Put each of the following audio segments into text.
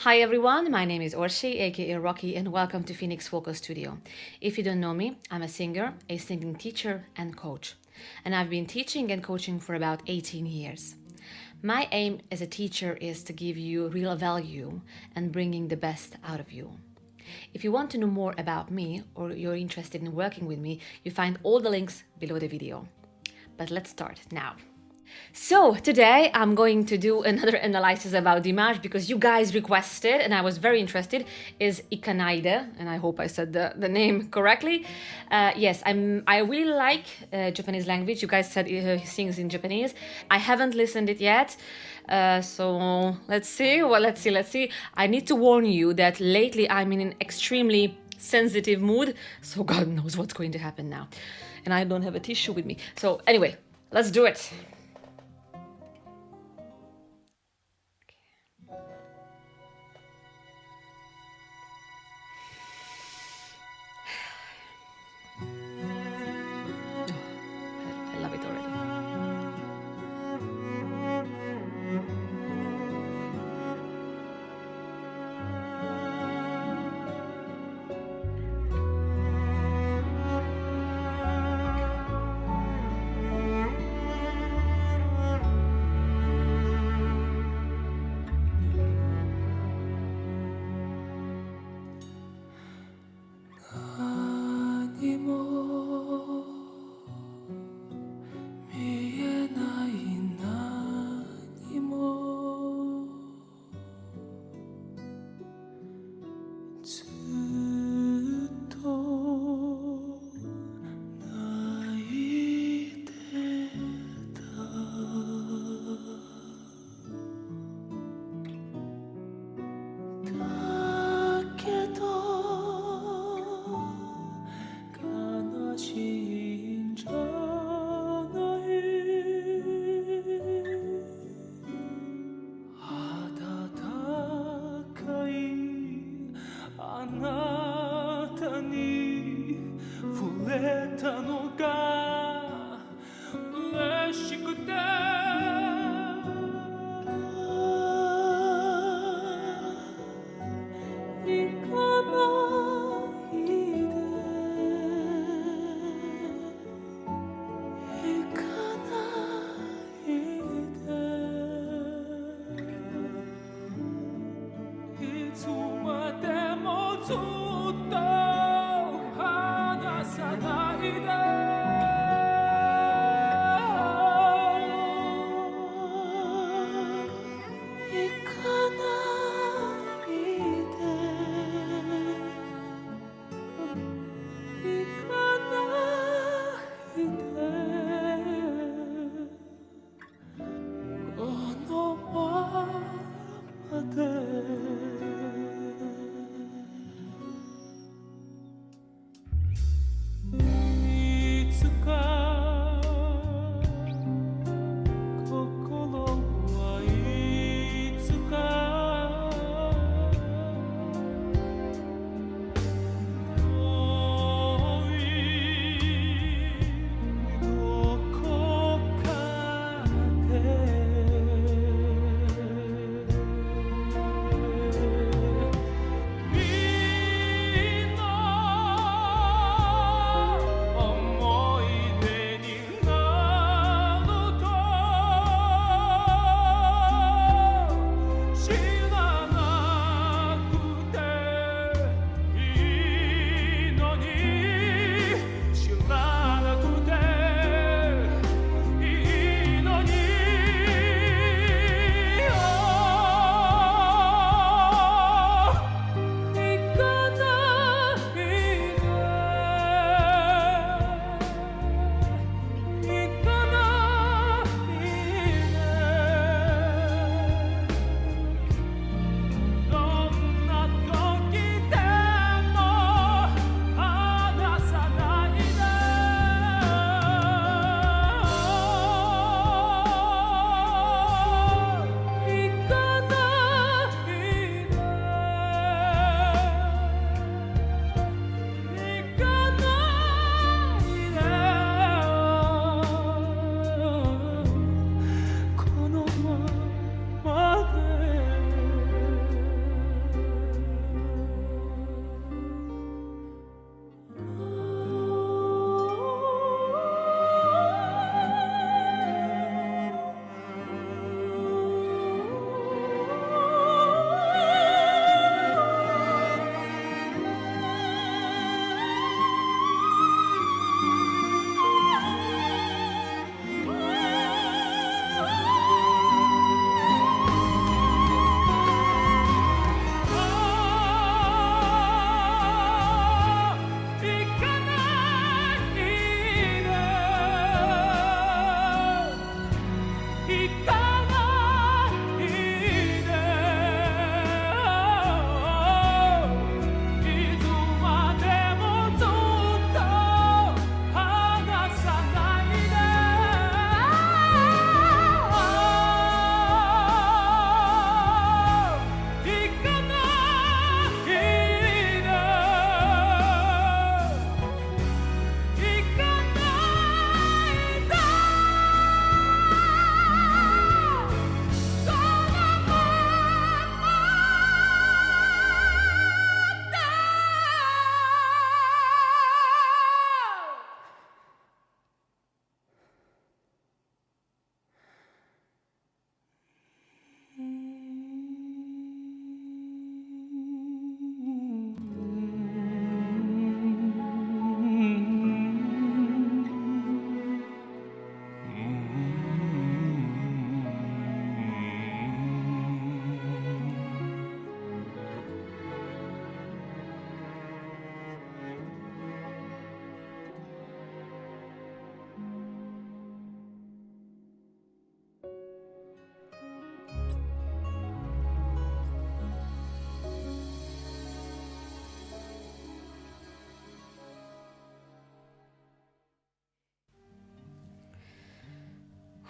Hi everyone, my name is Orsi, aka Rocky, and welcome to Phoenix Vocal Studio. If you don't know me, I'm a singer, a singing teacher, and coach. And I've been teaching and coaching for about 18 years. My aim as a teacher is to give you real value and bringing the best out of you. If you want to know more about me or you're interested in working with me, you find all the links below the video. But let's start now. So today I'm going to do another analysis about Dimash because you guys requested and I was very interested, is Ikanaide, and I hope I said the name correctly. Yes, I really like Japanese language. You guys said he sings in Japanese. I haven't listened it yet. So let's see. Well, let's see. I need to warn you that lately I'm in an extremely sensitive mood. So God knows what's going to happen now. And I don't have a tissue with me. So anyway, let's do it. I love it already.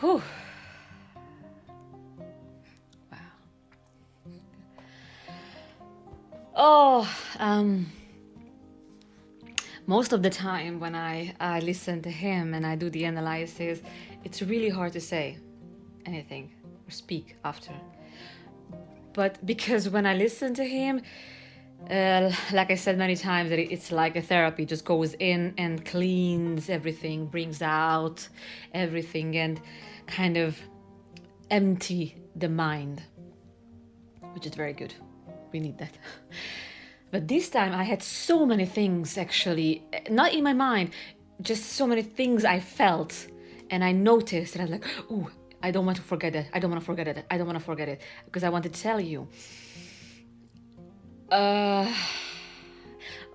Whew. Wow. Oh, most of the time when I listen to him and I do the analysis, it's really hard to say anything or speak after. But because when I listen to him, like I said many times, that it's like a therapy, just goes in and cleans everything, brings out everything, and kind of empty the mind, which is very good. We need that. But this time I had so many things, actually, not in my mind, just so many things I felt and I noticed, and I was like, ooh, I don't want to forget it. I don't want to forget it. I don't want to forget it, because I want to tell you.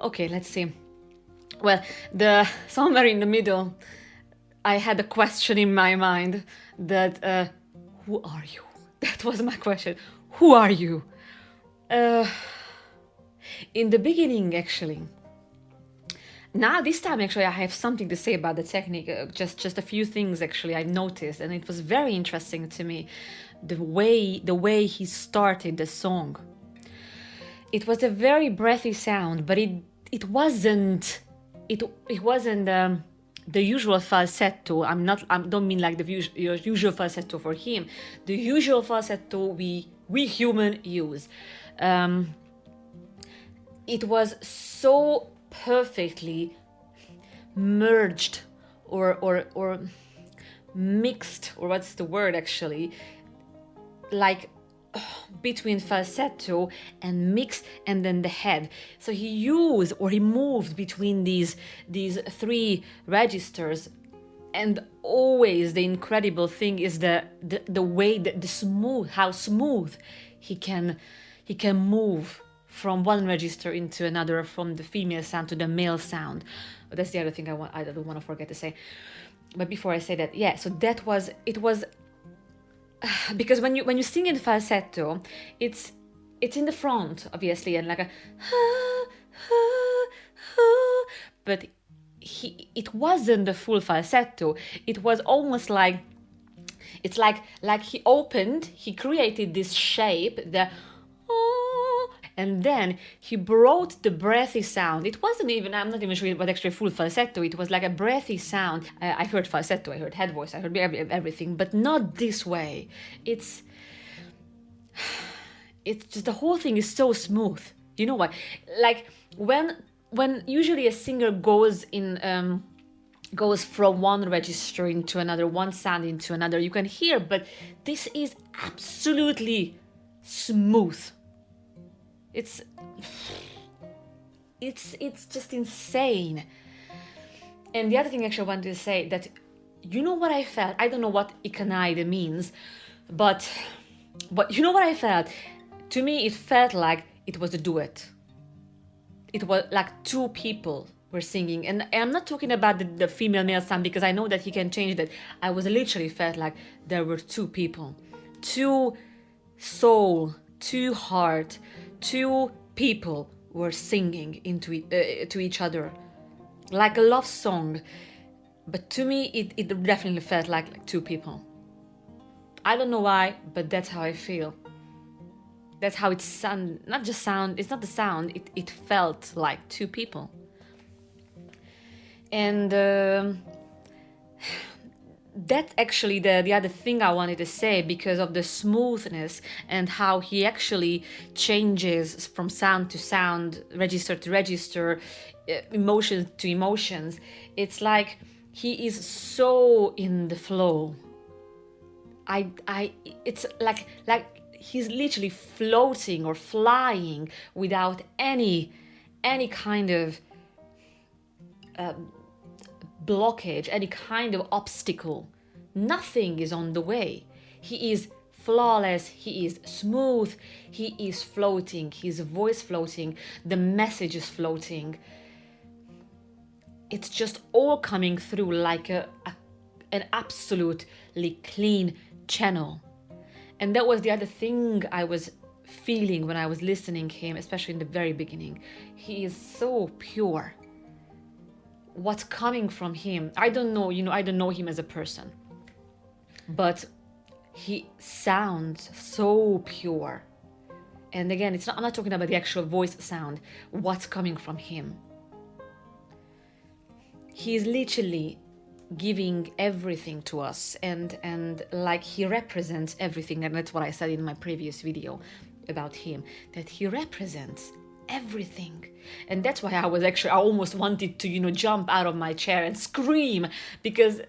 Okay, let's see. Well, somewhere in the middle, I had a question in my mind that, who are you? That was my question. Who are you? In the beginning, actually. Now, this time, actually, I have something to say about the technique. Just a few things, actually, I've noticed, and it was very interesting to me, the way he started the song. It was a very breathy sound, but it wasn't the usual falsetto. I don't mean like the usual falsetto for him. The usual falsetto we human use. It was so perfectly merged or mixed, or what's the word actually, like between falsetto and mix and then the head. So he moved between these three registers, and always the incredible thing is the way that how smooth he can move from one register into another, from the female sound to the male sound. But that's the other thing I don't want to forget to say. But before I say that, yeah, so it was because when you sing in falsetto, it's in the front, obviously, and like a but it wasn't the full falsetto. It was almost like, it's like he created this shape, and then he brought the breathy sound. It wasn't even, I'm not even sure it was actually full falsetto. It was like a breathy sound. I heard falsetto, I heard head voice, I heard everything, but not this way. It's just, the whole thing is so smooth. You know what? Like when usually a singer goes from one register into another, one sound into another, you can hear, but this is absolutely smooth. It's just insane. And the other thing actually I wanted to say, that you know what I felt? I don't know what Ikanaide means, but you know what I felt? To me, it felt like it was a duet. It was like two people were singing, and I'm not talking about the female male sound, because I know that he can change that. I was literally felt like there were two people, two soul, two heart, two people were singing to each other, like a love song. But to me, it definitely felt like two people. I don't know why, but that's how I feel. That's how it sound. Not just sound. It's not the sound. It felt like two people. And that's actually the other thing I wanted to say, because of the smoothness and how he actually changes from sound to sound, register to register, emotions to emotions. It's like he is so in the flow. It's like he's literally floating or flying without any kind of blockage, any kind of obstacle. Nothing is on the way. He is flawless, he is smooth, he is floating, his voice floating, the message is floating. It's just all coming through like an absolutely clean channel. And that was the other thing I was feeling when I was listening to him, especially in the very beginning. He is so pure. What's coming from him, I don't know, I don't know him as a person. but he sounds so pure. And again, I'm not talking about the actual voice sound, what's coming from him. He is literally giving everything to us, and like he represents everything. And that's what I said in my previous video about him, that he represents everything. And that's why I almost wanted to, jump out of my chair and scream, because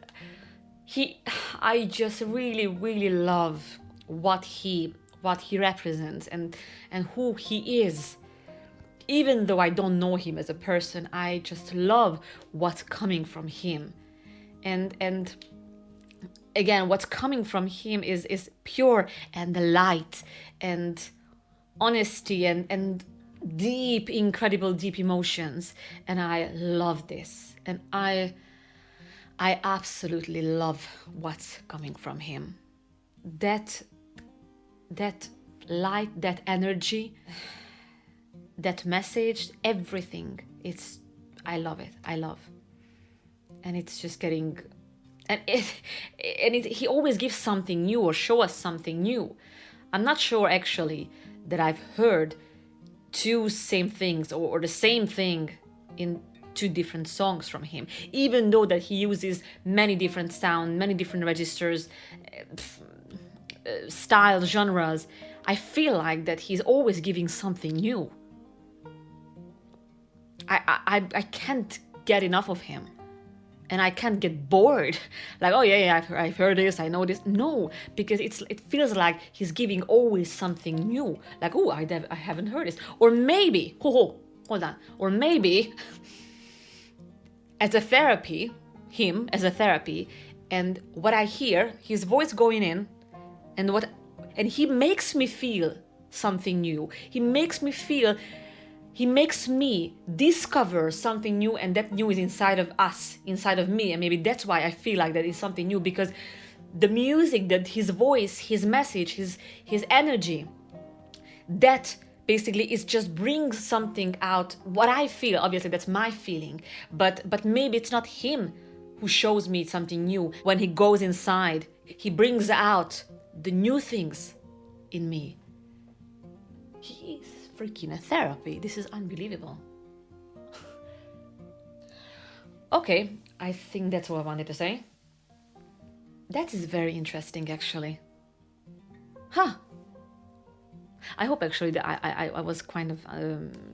I just really, really love what he represents and who he is. Even though I don't know him as a person, I just love what's coming from him. And again, what's coming from him is pure and light and honesty and deep, incredible deep emotions. And I love this. And I absolutely love what's coming from him. That light, that energy, that message, everything. I love it. I love. And it's just getting, he always gives something new or show us something new. I'm not sure actually that I've heard two same things or the same thing in two different songs from him, even though that he uses many different sounds, many different registers, styles, genres. I feel like that he's always giving something new. I can't get enough of him, and I can't get bored. Like, oh yeah, I've heard this, I know this. No, because it feels like he's giving always something new. Like, oh, I haven't heard this, or maybe, hold on, or maybe as a therapy, and what I hear, his voice going in, and he makes me feel something new. He makes me discover something new, and that new is inside of us, inside of me. And maybe that's why I feel like that is something new, because the music, that his voice, his message, his energy, that basically is just brings something out. What I feel, obviously that's my feeling, but maybe it's not him who shows me something new. When he goes inside, he brings out the new things in me. He is freaking a therapy. This is unbelievable. Okay, I think that's all I wanted to say. That is very interesting, actually. I hope actually that I was kind of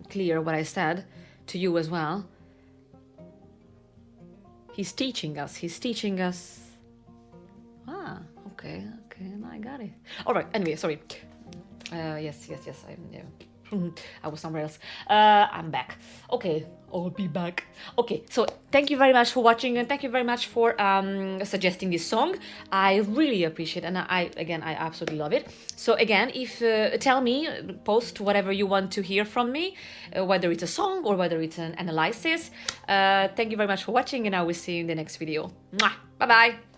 clear what I said to you as well. He's teaching us. Okay, I got it. All right, anyway, sorry. Yes, I was somewhere else. I'm back. Okay, I'll be back. Okay, so thank you very much for watching, and thank you very much for suggesting this song. I really appreciate it, and I absolutely love it. So again, tell me, post whatever you want to hear from me, whether it's a song or whether it's an analysis. Thank you very much for watching, and I will see you in the next video. Mwah! Bye bye.